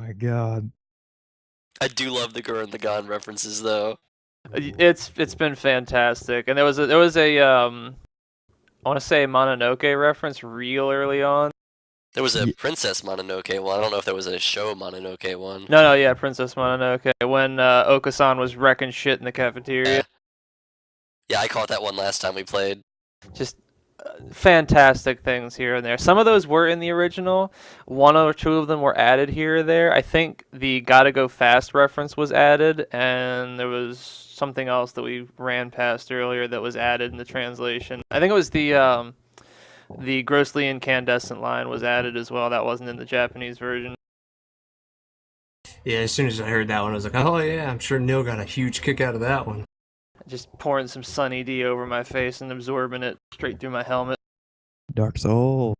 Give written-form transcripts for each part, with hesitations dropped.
my god. I do love the Gurren Lagann references though. It's been fantastic, and there was a I want to say Mononoke reference real early on. There was a Ye- Princess Mononoke one. I don't know if there was a show Mononoke one. No, yeah, Princess Mononoke. When Okosan was wrecking shit in the cafeteria. Yeah, I caught that one last time we played. Just fantastic things here and there. Some of those were in the original. One or two of them were added here or there. I think the "Gotta Go Fast" reference was added, and there was something else that we ran past earlier that was added in the translation. I think it was the grossly incandescent line was added as well. That wasn't in the Japanese version. Yeah, as soon as I heard that one, I was like, oh yeah, I'm sure Nil got a huge kick out of that one. Just pouring some Sunny D over my face and absorbing it straight through my helmet. Dark Soul.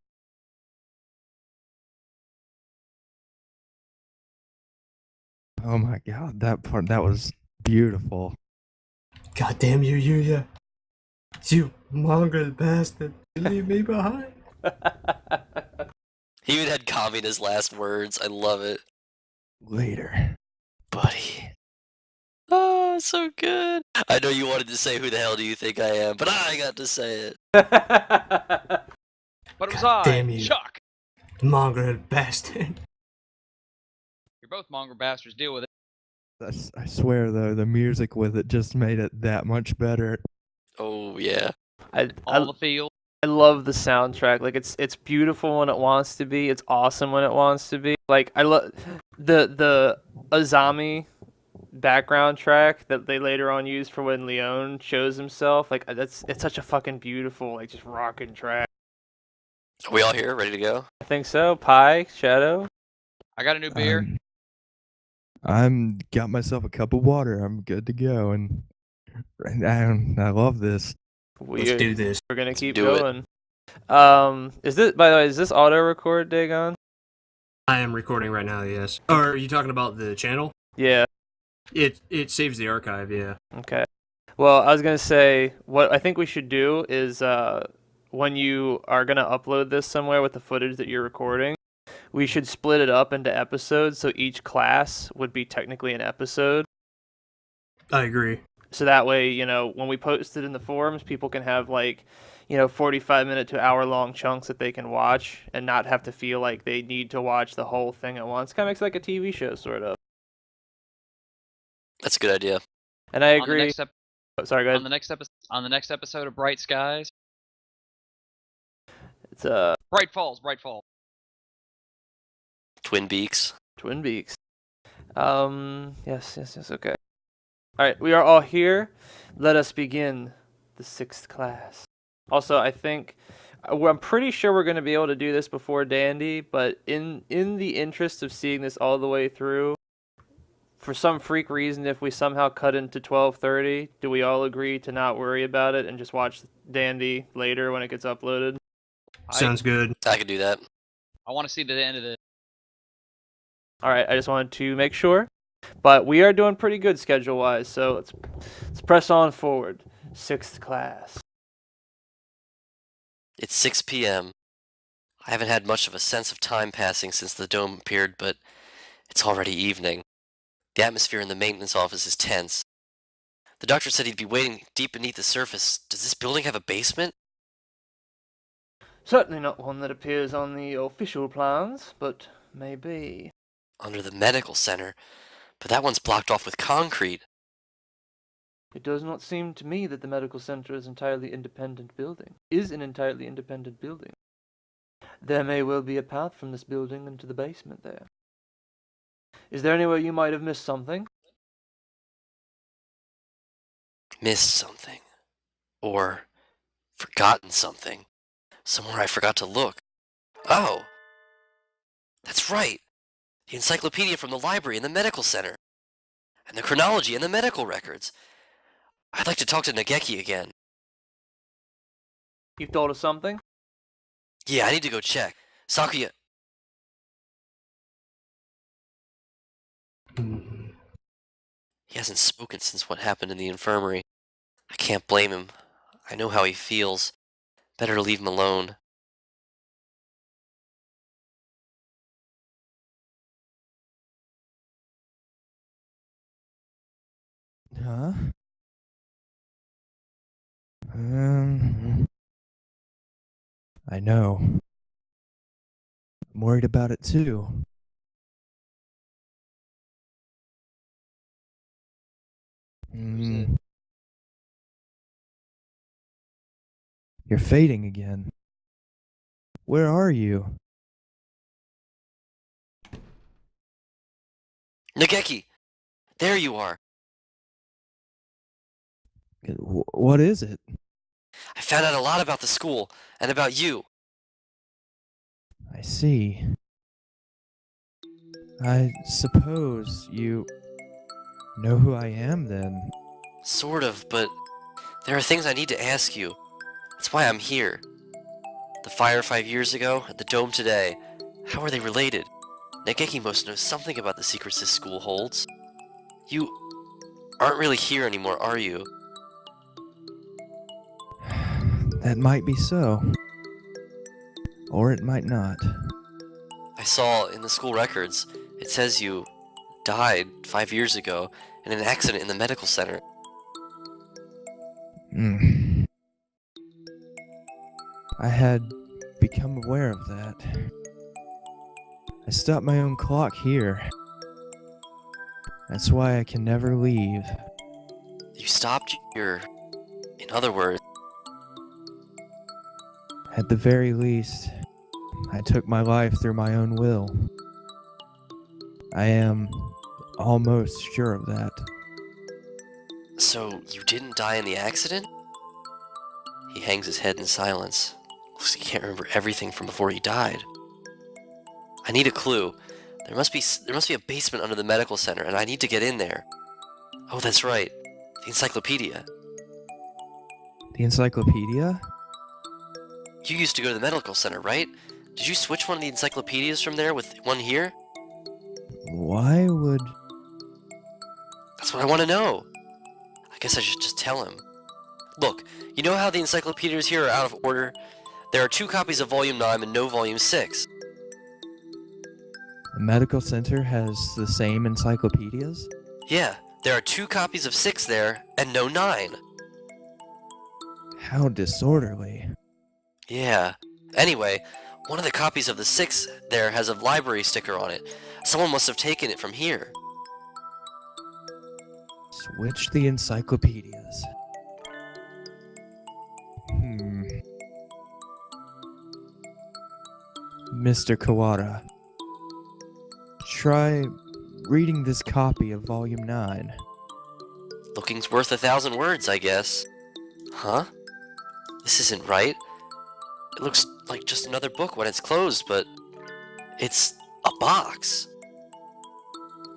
Oh my god, that part, that was beautiful. God damn you, Yuuya. You mongrel bastard. You leave me behind. He even had Kami in his last words. I love it. Later. Buddy. Oh, so good. I know you wanted to say who the hell do you think I am, but I got to say it. But it was God I, damn you. Chuck. Mongrel bastard. You're both mongrel bastards. Deal with it. I swear though, the music with it just made it that much better. Oh, yeah. All the field. I love the soundtrack. Like it's beautiful when it wants to be. It's awesome when it wants to be. Like I love the Azami background track that they later on used for when Leone shows himself. Like it's such a fucking beautiful, like just rocking track. Are we all here, ready to go? I think so. Pie, Shadow. I got a new beer. I'm got myself a cup of water. I'm good to go, and I love this. Let's do this. We're gonna keep do it. going. Is this, by the way, is this auto record, Dagon? I am recording right now, yes. Or are you talking about the channel? Yeah. It saves the archive, yeah. Okay. Well, I was gonna say what I think we should do is when you are gonna upload this somewhere with the footage that you're recording, we should split it up into episodes so each class would be technically an episode. I agree. So that way, you know, when we post it in the forums, people can have like, 45-minute to hour-long chunks that they can watch and not have to feel like they need to watch the whole thing at once. Kind of makes it like a TV show, sort of. That's a good idea. And I On the agree. next Sorry, go ahead. on the next episode of Bright Skies. It's Bright Falls. Bright Falls. Twin Beaks. Twin Peaks. Yes, okay. Alright, we are all here. Let us begin the 6th class. Also, I think, I'm pretty sure we're going to be able to do this before Dandy, but in the interest of seeing this all the way through, for some freak reason, if we somehow cut into 12:30, do we all agree to not worry about it and just watch Dandy later when it gets uploaded? Sounds good. I could do that. I want to see the end of this. Alright, I just wanted to make sure. But we are doing pretty good schedule-wise, so let's press on forward. 6th class. It's 6 p.m. I haven't had much of a sense of time passing since the dome appeared, but it's already evening. The atmosphere in the maintenance office is tense. The doctor said he'd be waiting deep beneath the surface. Does this building have a basement? Certainly not one that appears on the official plans, but maybe. Under the medical center, but that one's blocked off with concrete. It does not seem to me that the medical center is an entirely independent building. There may well be a path from this building into the basement there. Is there anywhere you might have missed something? Missed something. Or forgotten something. Somewhere I forgot to look. Oh! That's right! The encyclopedia from the library in the medical center. And the chronology and the medical records. I'd like to talk to Nageki again. You thought of something? Yeah, I need to go check. Sakuya. He hasn't spoken since what happened in the infirmary. I can't blame him. I know how he feels. Better to leave him alone. huh? Um, I know. I'm worried about it too. Who's it? You're fading again. Where are you? Nageki! There you are! What is it? I found out a lot about the school, and about you. I see. I suppose you know who I am then. Sort of, but there are things I need to ask you. That's why I'm here. The fire 5 years ago, and the dome today. How are they related? Nageki must know something about the secrets this school holds. You aren't really here anymore, are you? That might be so. Or it might not. I saw in the school records, it says you died 5 years ago in an accident in the medical center. Hmm. I had become aware of that. I stopped my own clock here. That's why I can never leave. You stopped your... In other words, At the very least, I took my life through my own will. I am almost sure of that. so you didn't die in the accident? He hangs his head in silence. Looks like he can't remember everything from before he died. I need a clue. There must be a basement under the medical center, and I need to get in there. Oh, that's right. The encyclopedia. The encyclopedia? You used to go to the medical center, right? Did you switch one of the encyclopedias from there with one here? Why would... That's what I want to know. I guess I should just tell him. Look, you know how the encyclopedias here are out of order? There are 2 copies of Volume 9 and no Volume 6. The medical center has the same encyclopedias? Yeah, there are 2 copies of 6 there and no 9. How disorderly. Yeah. Anyway, one of the copies of the 6 there has a library sticker on it. Someone must have taken it from here. Switch the encyclopedias. Mr. Kawada, try reading this copy of Volume 9. Looking's worth 1,000 words, I guess. Huh? This isn't right. It looks like just another book when it's closed, but it's a box.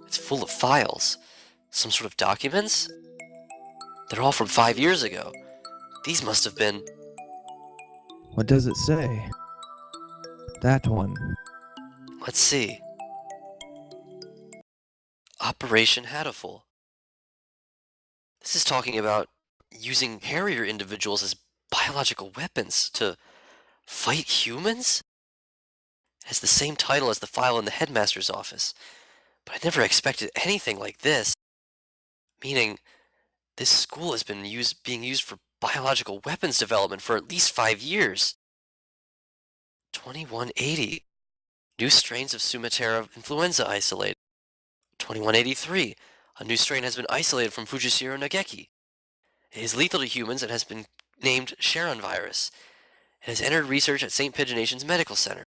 It's full of files. Some sort of documents? They're all from 5 years ago. These must have been... What does it say? That one. Let's see. Operation Hatoful. This is talking about using carrier individuals as biological weapons to fight humans? It has the same title as the file in the Headmaster's office, but I never expected anything like this. Meaning, this school has been being used for biological weapons development for at least 5 years. 2180. New strains of Sumatera influenza isolated. 2183. A new strain has been isolated from Fujishiro Nageki. It is lethal to humans and has been named Sharon virus. It has entered research at St. Pigeonation's Medical Center.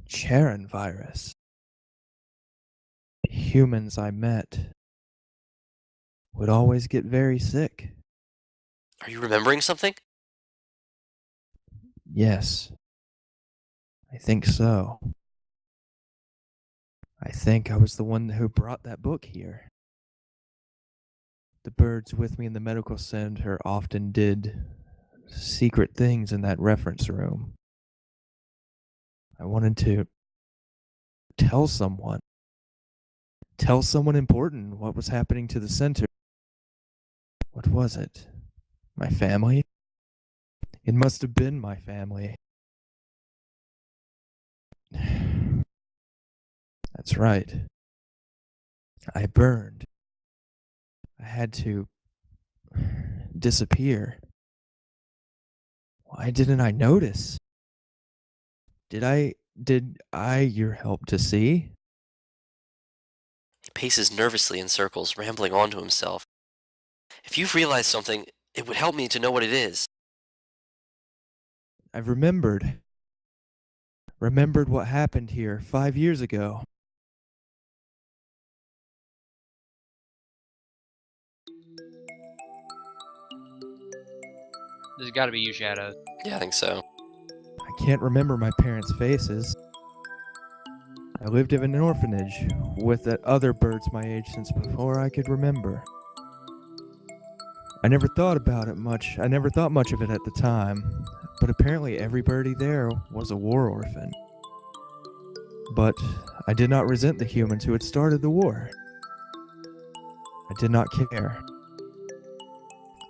Charon virus. Humans I met would always get very sick. Are you remembering something? Yes, I think so. I think I was the one who brought that book here. The birds with me in the medical center often did secret things in that reference room. I wanted to tell someone important what was happening to the center. What was it? My family? It must have been my family. That's right. I burned I had to disappear. Why didn't I notice? Did I your help to see? He paces nervously in circles, rambling on to himself. If you've realized something, it would help me to know what it is. I've remembered. Remembered what happened here 5 years ago. This has got to be you, Shadow. Yeah, I think so. I can't remember my parents' faces. I lived in an orphanage with other birds my age since before I could remember. I never thought about it much. I never thought much of it at the time, but apparently every birdie there was a war orphan. But I did not resent the humans who had started the war. I did not care.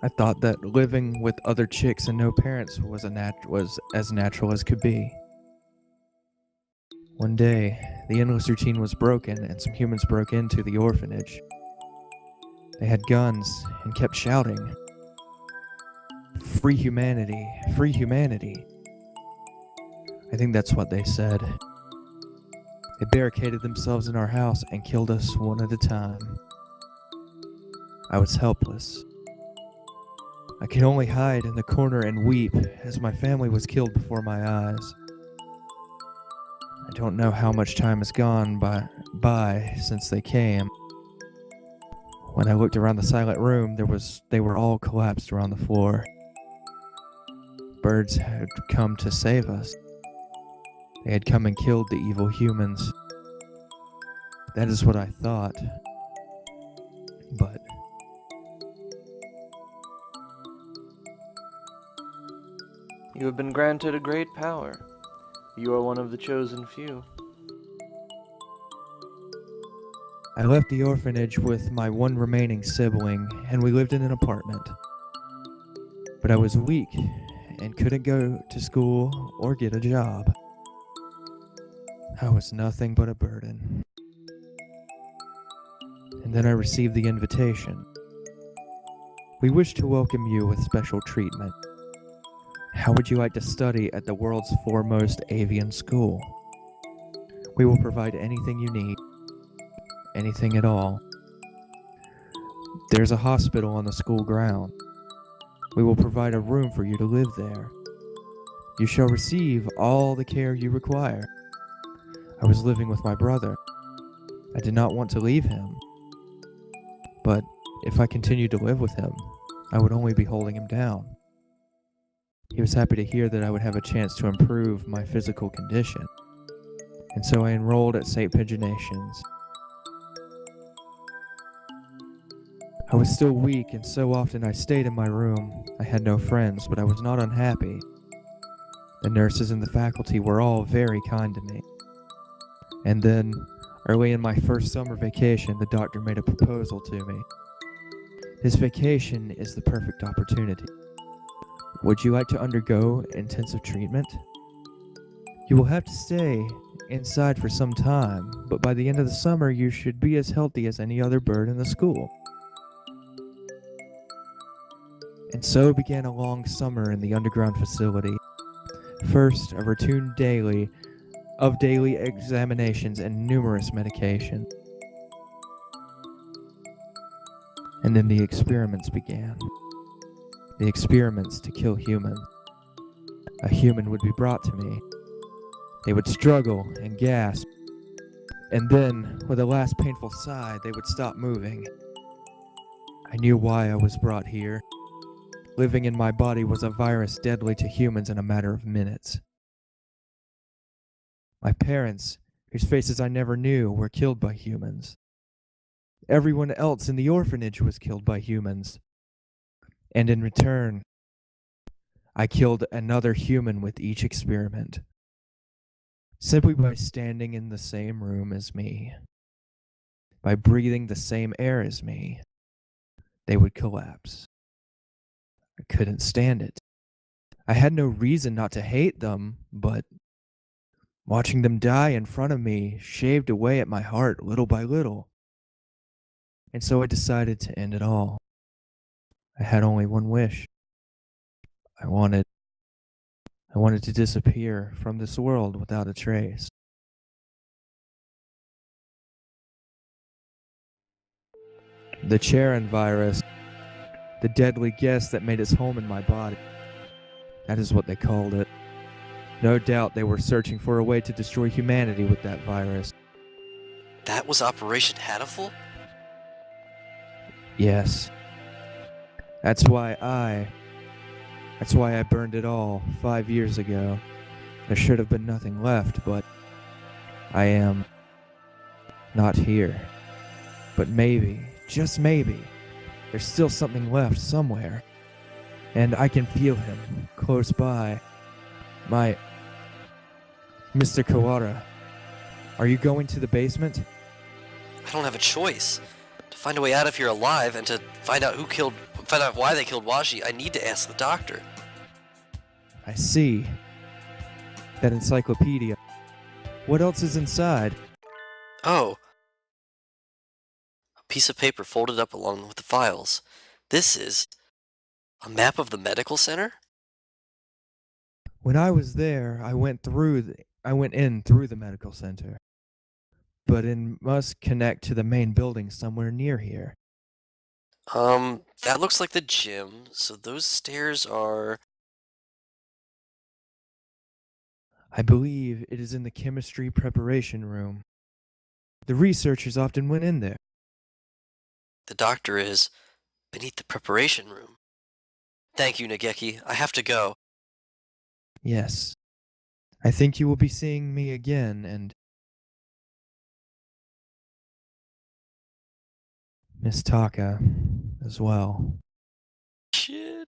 I thought that living with other chicks and no parents was as natural as could be. One day, the endless routine was broken and some humans broke into the orphanage. They had guns and kept shouting, "Free humanity, free humanity." I think that's what they said. They barricaded themselves in our house and killed us one at a time. I was helpless. I could only hide in the corner and weep as my family was killed before my eyes. I don't know how much time has gone by since they came. When I looked around the silent room, they were all collapsed around the floor. Birds had come to save us. They had come and killed the evil humans. That is what I thought. But You have been granted a great power. You are one of the chosen few. I left the orphanage with my one remaining sibling, and we lived in an apartment. But I was weak and couldn't go to school or get a job. I was nothing but a burden. And then I received the invitation. We wish to welcome you with special treatment. How would you like to study at the world's foremost avian school? We will provide anything you need. Anything at all. There's a hospital on the school ground. We will provide a room for you to live there. You shall receive all the care you require. I was living with my brother. I did not want to leave him. But if I continued to live with him, I would only be holding him down. He was happy to hear that I would have a chance to improve my physical condition. And so I enrolled at St. Pigeonations. I was still weak, and so often I stayed in my room. I had no friends, but I was not unhappy. The nurses and the faculty were all very kind to me. And then, early in my first summer vacation, the doctor made a proposal to me. This vacation is the perfect opportunity. Would you like to undergo intensive treatment? You will have to stay inside for some time, but by the end of the summer, you should be as healthy as any other bird in the school. And so began a long summer in the underground facility. First, a routine daily examinations and numerous medications. And then the experiments began. The experiments to kill humans. A human would be brought to me. They would struggle and gasp. And then, with a last painful sigh, they would stop moving. I knew why I was brought here. Living in my body was a virus deadly to humans in a matter of minutes. My parents, whose faces I never knew, were killed by humans. Everyone else in the orphanage was killed by humans. And in return, I killed another human with each experiment. Simply by standing in the same room as me. By breathing the same air as me, they would collapse. I couldn't stand it. I had no reason not to hate them, but watching them die in front of me shaved away at my heart little by little. And so I decided to end it all. I had only one wish. I wanted to disappear from this world without a trace. The Charon virus, the deadly guest that made its home in my body. That is what they called it. No doubt they were searching for a way to destroy humanity with that virus. That was Operation Hatoful? Yes. That's why I burned it all 5 years ago. There should have been nothing left, but I am not here. But maybe, just maybe, there's still something left somewhere. And I can feel him close by. My Mr. Kawara, are you going to the basement? I don't have a choice. To find a way out of here alive and to find out why they killed Washi, I need to ask the doctor. I see. That encyclopedia. What else is inside? Oh. A piece of paper folded up along with the files. This is a map of the medical center? When I was there, I went in through the medical center. But it must connect to the main building somewhere near here. That looks like the gym, so those stairs are... I believe it is in the chemistry preparation room. The researchers often went in there. The doctor is beneath the preparation room. Thank you, Nageki. I have to go. Yes. I think you will be seeing me again, and Miss Taka as well. Shit.